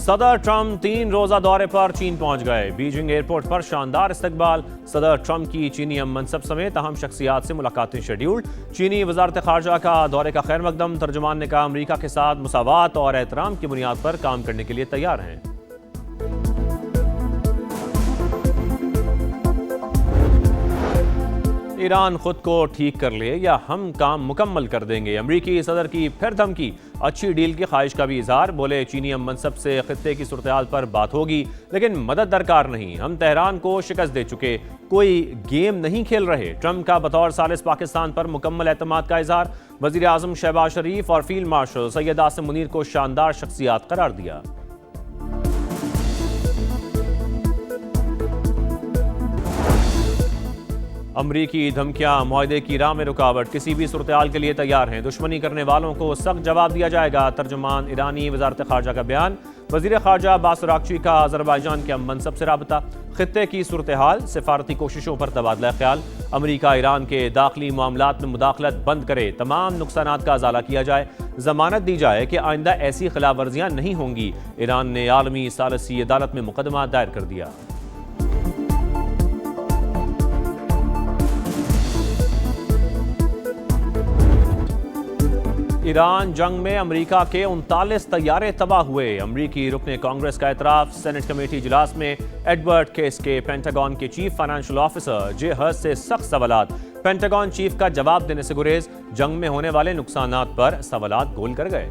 सदर ट्रंप 3 रोजा दौरे पर चीन पहुंच गए। बीजिंग एयरपोर्ट पर शानदार इस्तकबाल। सदर ट्रंप की चीनी हम मनसब समेत अहम शख्सियात से मुलाकातें शेड्यूल्ड। चीनी वजारत खारजा का दौरे का खैर मकदम। तर्जुमान ने कहा अमरीका के साथ मुसावात और एहतराम की बुनियाद पर काम करने के लिए तैयार हैं। ईरान खुद को ठीक कर ले या हम काम मुकम्मल कर देंगे। अमरीकी सदर की फिर धमकी। अच्छी डील की ख्वाहिश का भी इजहार। बोले चीनी हम मनसब से खित्ते की सूरत-ए-हाल पर बात होगी, लेकिन मदद दरकार नहीं। हम तेहरान को शिकस्त दे चुके, कोई गेम नहीं खेल रहे। ट्रंप का बतौर सालिस पाकिस्तान पर मुकम्मल एतमाद का इजहार। वजीर आजम शहबाज शरीफ और फील्ड मार्शल सैयद आसिम मुनीर को शानदार शख्सियात करार दिया। अमरीकी धमकियां मुआहदे की राह में रुकावट। किसी भी सूरत-ए-हाल के लिए तैयार हैं। दुश्मनी करने वालों को सख्त जवाब दिया जाएगा। तर्जुमान ईरानी वजारत खारजा का बयान। वजीर खारजा अब्बास अरागची का अजरबैजान के मनसब से राबता। खित्ते की सूरत-ए-हाल, सिफारती कोशिशों पर तबादला ख्याल। अमरीका ईरान के दाखिली मामलात में मुदाखलत बंद करे। तमाम नुकसानात का अजाला किया जाए। जमानत दी जाए कि आइंदा ऐसी खिलाफ वर्जियां नहीं होंगी। ईरान ने आलमी सालिसी अदालत में मुकदमा दायर कर दिया। ईरान जंग में अमरीका के 39 तैयारे तबाह हुए। अमरीकी रुकने कांग्रेस का एतराफ। सेनेट कमेटी इजलास में एडवर्ड केस के पेंटागन के चीफ फाइनेंशियल ऑफिसर जे हर्स से सख्त सवालात। पेंटागन चीफ का जवाब देने से गुरेज। जंग में होने वाले नुकसानात पर सवालात गोल कर गए।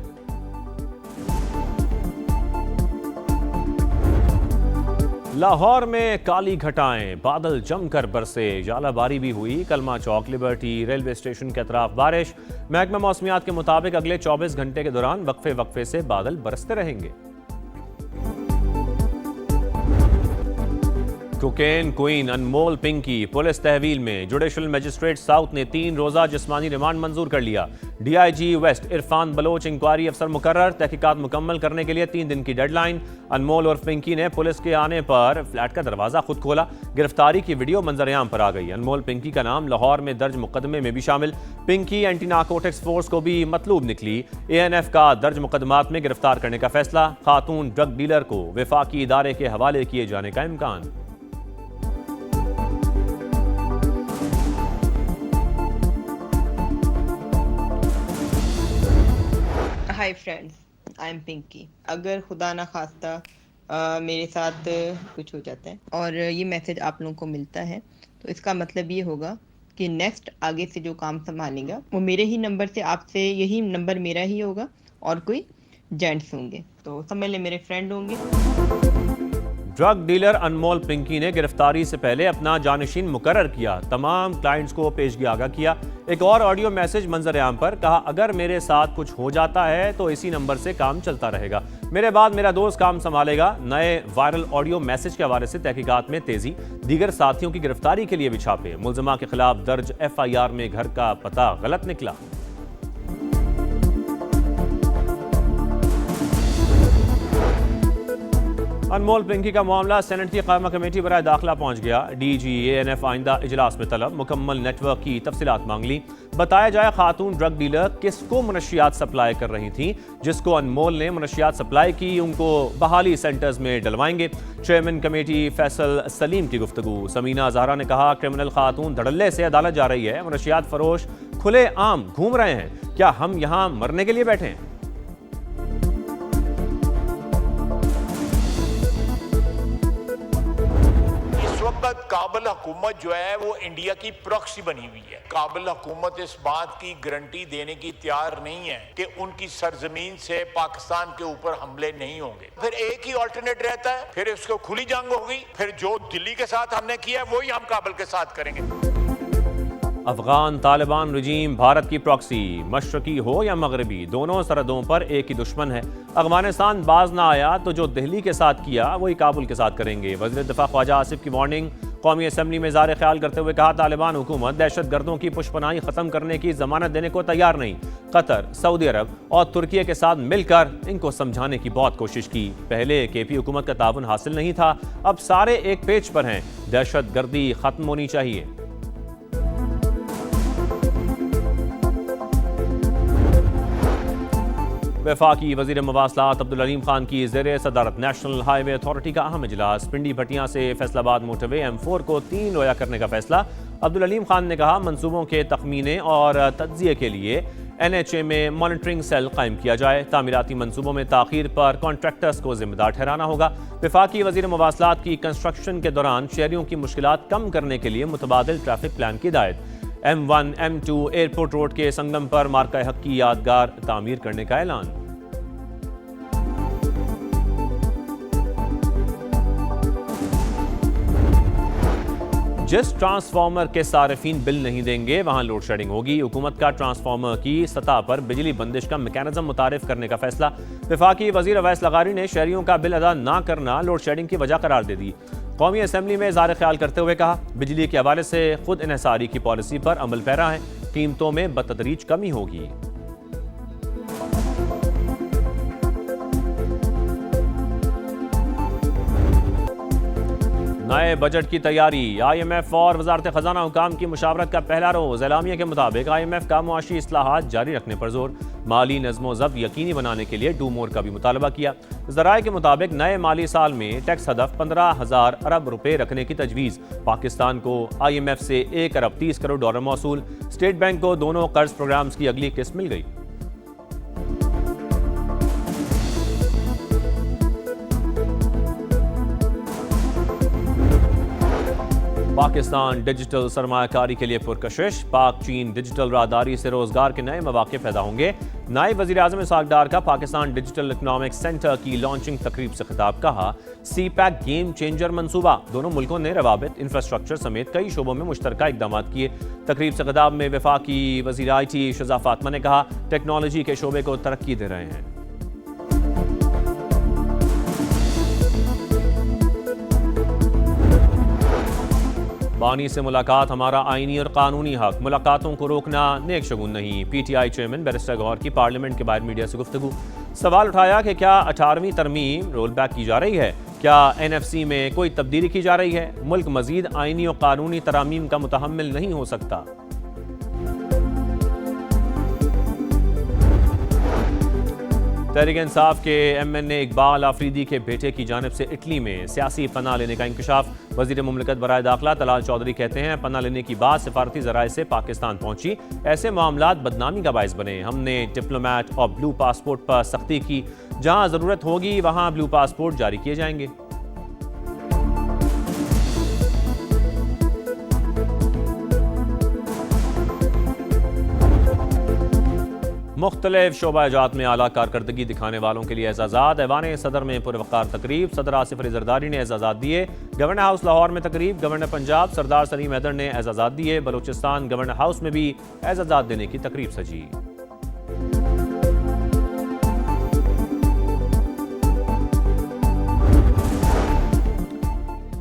लाहौर में काली घटाएं, बादल जमकर बरसे। जालाबारी भी हुई। कलमा चौक, लिबर्टी, रेलवे स्टेशन के अतराफ बारिश। महकमा मौसमियात के मुताबिक अगले 24 घंटे के दौरान वक्फे वक्फे से बादल बरसते रहेंगे। कोकेन क्वीन अनमोल पिंकी पुलिस तहवील में। जुडिशल मजिस्ट्रेट साउथ ने 3 रोजा जिस्मानी रिमांड मंजूर कर लिया। DIG west Irfan Baloch inquiry अफसर मुकर्रर। तहकीकात मुकम्मल करने के लिए 3 दिन की डेडलाइन। अनमोल और पिंकी ने पुलिस के आने पर फ्लैट का दरवाजा खुद खोला। गिरफ्तारी की वीडियो मंजर-ए-आम पर आ गई। अनमोल पिंकी का नाम लाहौर में दर्ज मुकदमे में भी शामिल। पिंकी एंटी नारकोटिक्स फोर्स को भी मतलूब निकली। एएनएफ का दर्ज मुकदमात में गिरफ्तार करने का फैसला। खातून ड्रग डीलर को वफाकी इदारे के हवाले किए जाने का इम्कान। Hi friends, I am Pinky. अगर खुदा ना खास्ता मेरे साथ कुछ हो जाता है और ये मैसेज आप लोगों को मिलता है, तो इसका मतलब ये होगा कि नेक्स्ट आगे से जो काम संभालेगा वो मेरे ही नंबर से, आपसे यही नंबर मेरा ही होगा और कोई जेंट्स होंगे, तो समझ ले मेरे फ्रेंड होंगे। ड्रग डीलर अनमोल पिंकी ने गिरफ्तारी से पहले अपना जानशीन मुकर्रर किया। तमाम क्लाइंट्स को पेशगी आगाह किया। एक और ऑडियो मैसेज मंजर-ए-आम पर। कहा अगर मेरे साथ कुछ हो जाता है तो इसी नंबर से काम चलता रहेगा। मेरे बाद मेरा दोस्त काम संभालेगा। नए वायरल ऑडियो मैसेज के हवाले से तहकीकात में तेजी। दीगर साथियों की गिरफ्तारी के लिए भी छापे। मुलजमा के खिलाफ दर्ज FIR में घर का पता गलत निकला। अनमोल पिंकी का मामला सेनेट की कायमा कमेटी बराए दाखिला पहुंच गया। DG ANF आइंदा इजलास में तलब। मुकम्मल नेटवर्क की तफसीलात मांग ली। बताया जाए खातून ड्रग डीलर किसको मनशियात सप्लाई कर रही थी। जिसको अनमोल ने मनशियात सप्लाई की उनको बहाली सेंटर्स में डलवाएंगे। चेयरमैन कमेटी फैसल सलीम की गुफ्तगू। समीना जहरा ने कहा क्रिमिनल खातून धड़ल्ले से अदालत जा रही है। मनशियात फरोश खुले आम घूम रहे हैं। क्या हम यहाँ मरने के लिए बैठे हैं? काबिल हुकूमत जो है वो इंडिया की प्रॉक्सी बनी हुई है। काबिल हुकूमत इस बात की गारंटी देने की तैयार नहीं है कि उनकी सरजमीन से पाकिस्तान के ऊपर हमले नहीं होंगे। फिर एक ही ऑल्टरनेट रहता है, फिर उसको खुली जंग होगी। फिर जो दिल्ली के साथ हमने किया है वही हम काबिल के साथ करेंगे। अफगान तालिबान रजीम भारत की प्रॉक्सी। मशरकी हो या मगरबी, दोनों सरहदों पर एक ही दुश्मन है। अफगानिस्तान बाज ना आया तो जो दिल्ली के साथ किया वही काबुल के साथ करेंगे। वज़ीर दिफा ख्वाजा आसिफ की वार्निंग। कौमी असम्बली में इज़हार ख्याल करते हुए कहा तालिबान हुकूमत दहशत गर्दों की पुष्पनाही खत्म करने की जमानत देने को तैयार नहीं। कतर, सऊदी अरब और तुर्की के साथ मिलकर इनको समझाने की बहुत कोशिश की। पहले KP हुकूमत का ताउन हासिल नहीं था, अब सारे एक पेज पर हैं। दहशत गर्दी खत्म होनी चाहिए। वफाकी वज़ीर मवासलात अब्दुल अलीम खान की ज़ेर सदारत नेशनल हाईवे अथॉरिटी का अहम इजलास। पिंडी भटियां से फैसलाबाद मोटरवे M4 को 3 रोया करने का फैसला। अब्दुल अलीम खान ने कहा, मंसूबों के तखमीने और तज्जिए के लिए NHA में मॉनिटरिंग सेल कायम किया जाए। तामीराती मंसूबों में ताखीर पर कॉन्ट्रैक्टर्स को जिम्मेदार ठहराना होगा। वफाकी वज़ीर मवासलात की कंस्ट्रक्शन के दौरान शहरियों की मुश्किलात कम करने के लिए मुतबादिल ट्रैफिक प्लान की हिदायत। M1 M2 एयरपोर्ट रोड के संगम पर मार्का हक की यादगार तामीर करने का ऐलान। जिस ट्रांसफार्मर के सारिफीन बिल नहीं देंगे वहां लोड शेडिंग होगी। हुकूमत का ट्रांसफार्मर की सतह पर बिजली बंदिश का मैकेनिज्म मुतारिफ करने का फैसला। वफाकी वजीर अवैस लगारी ने शहरियों का बिल अदा ना करना लोड शेडिंग की वजह करार दे दी। कौमी असम्बली में इज़हार ख्याल करते हुए कहा, बिजली के हवाले से खुद इन्हसारी की पॉलिसी पर अमल पैरा है, कीमतों में बतदरीज कमी होगी। नए बजट की तैयारी। IMF और वजारत खजाना हुकाम की मुशावरत का पहला रोज। एलामिया के मुताबिक IMF का मुआशी इस्लाहात जारी रखने पर जोर। माली नज़्मो ज़ब्त यकीनी बनाने के लिए डू मोर का भी मुतालबा किया। ज़राए के मुताबिक नए माली साल में टैक्स हदफ 15,000 अरब रुपए रखने की तजवीज़। पाकिस्तान को IMF से $1 अरब 30 करोड़ डॉलर मौसूल। स्टेट बैंक को दोनों कर्ज प्रोग्राम्स की अगली किस्त मिल गई। पाकिस्तान डिजिटल सरमायाकारी के लिए पुरकशिश। पाक चीन डिजिटल राहदारी से रोजगार के नए मौके पैदा होंगे। नायब वज़ीर आज़म इसहाक डार का पाकिस्तान डिजिटल इकनॉमिक सेंटर की लॉन्चिंग तकरीब से खिताब। कहा, CPEC गेम चेंजर मंसूबा। दोनों मुल्कों ने रवाबित, इंफ्रास्ट्रक्चर समेत कई शोबों में मुश्तरका इकदाम किए। तकरीब से खिताब में वफाकी वज़ीर IT शज़ा फातिमा ने कहा, टेक्नोलॉजी के शोबे को तरक्की दे रहे हैं। बानी से मुलाकात हमारा आईनी और कानूनी हक। मुलाकातों को रोकना नेक शगुन नहीं। PTI चेयरमैन बैरिस्टर गौहर की पार्लियामेंट के बाहर मीडिया से गुफ्तगू। सवाल उठाया कि क्या 18वीं तरमीम रोल बैक की जा रही है? क्या NFC में कोई तब्दीली की जा रही है? मुल्क मजीद आईनी और कानूनी तरामीम का मुतहम्मिल नहीं हो सकता। तहरीक इंसाफ के MNA इकबाल आफरीदी के बेटे की जानिब से इटली में सियासी पनाह लेने का इंकशाफ। वजीर मुमलिकत बराए दाखिला तलाल चौधरी कहते हैं, पनाह लेने की बात सिफारती जराए से पाकिस्तान पहुंची, ऐसे मामलात बदनामी का बायस बने। हमने डिप्लोमेट और ब्लू पासपोर्ट पर सख्ती की। जहां जरूरत होगी वहां ब्लू पासपोर्ट जारी किए जाएंगे। मुख्तलिफ शोबाजात में आला कारकर्दगी दिखाने वालों के लिए एजाज़ात। ऐवान सदर में पुरवकार तकरीब। सदर आसिफ अली जरदारी ने एजाज़ात दिए। गवर्नर हाउस लाहौर में तकरीब। गवर्नर पंजाब सरदार सलीम हैदर ने एजाज़ात दिए। बलूचिस्तान गवर्नर हाउस में भी एजाज़ात देने की तकरीब सजी।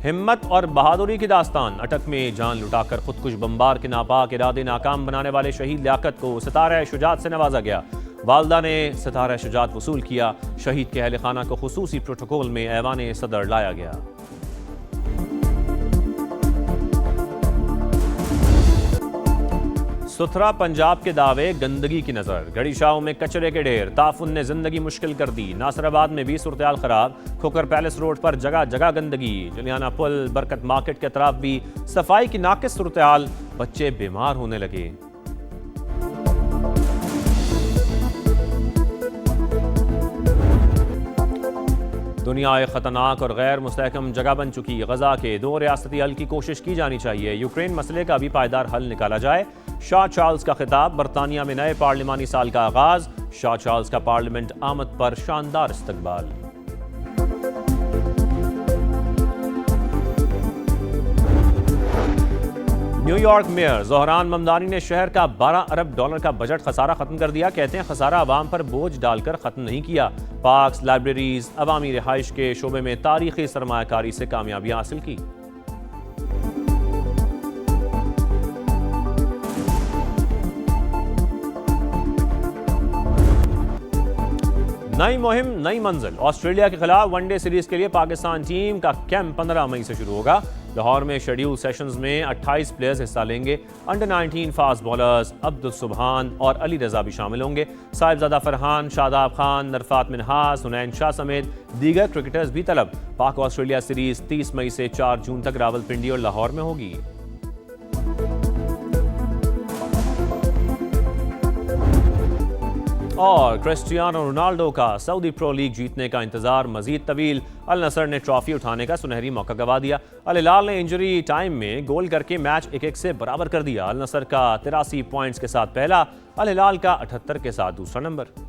हिम्मत और बहादुरी की दास्तान। अटक में जान लुटाकर खुदकुश बम्बार के नापाक इरादे नाकाम बनाने वाले शहीद लियाकत को सितारा शुजात से नवाजा गया। वालदा ने सितारा शुजात वसूल किया। शहीद के अहल खाना को खुसूसी प्रोटोकॉल में ऐवान सदर लाया गया। सुथरा पंजाब के दावे गंदगी की नजर। गड़ीशाओं में कचरे के ढेर। ताफुन ने जिंदगी मुश्किल कर दी। नासराबाद में भी सूरत-ए-हाल खराब। खोकर पैलेस रोड पर जगह जगह गंदगी। जुलियाना पुल, बरकत मार्केट के अतराफ भी सफाई की नाकिस सूरत-ए-हाल। बच्चे बीमार होने लगे। दुनिया एक खतरनाक और गैर मुस्तहकम जगह बन चुकी। गजा के 2 रियासती हल की कोशिश की जानी चाहिए। यूक्रेन मसले का भी पायदार हल निकाला जाए। शाह चार्ल्स का खिताब। बरतानिया में नए पार्लिमानी साल का आगाज। शाह चार्ल्स का पार्लियामेंट आमद पर शानदार इस्तकबाल। न्यूयॉर्क मेयर ज़ोहरान ममदानी ने शहर का $12 अरब का बजट खसारा खत्म कर दिया। कहते हैं खसारा आवाम पर बोझ डालकर खत्म नहीं किया। पार्क्स, लाइब्रेरीज, अवामी रिहाइश के शोबे में तारीखी सरमायाकारी से कामयाबियां हासिल की। नई मुहिम नई मंजिल। ऑस्ट्रेलिया के खिलाफ वनडे सीरीज के लिए पाकिस्तान टीम का कैंप 15 मई से शुरू होगा। लाहौर में शेड्यूल सेशंस में 28 प्लेयर्स हिस्सा लेंगे। अंडर 19 फास्ट बॉलर्स अब्दुल सुबहान और अली रजा भी शामिल होंगे। साहिबजादा फरहान, शादाब खान, नरफात मिनहास, हुनैन शाह समेत दीगर क्रिकेटर्स भी तलब। पाक ऑस्ट्रेलिया सीरीज 30 मई से 4 जून तक रावलपिंडी और लाहौर में होगी। और क्रिस्टियानो रोनाल्डो का सऊदी प्रो लीग जीतने का इंतजार मजीद तवील। अल नसर ने ट्रॉफी उठाने का सुनहरी मौका गवा दिया। अल हिलाल ने इंजरी टाइम में गोल करके मैच 1-1 से बराबर कर दिया। अल नसर का 83 पॉइंट्स के साथ पहला, अल हिलाल का 78 के साथ दूसरा नंबर।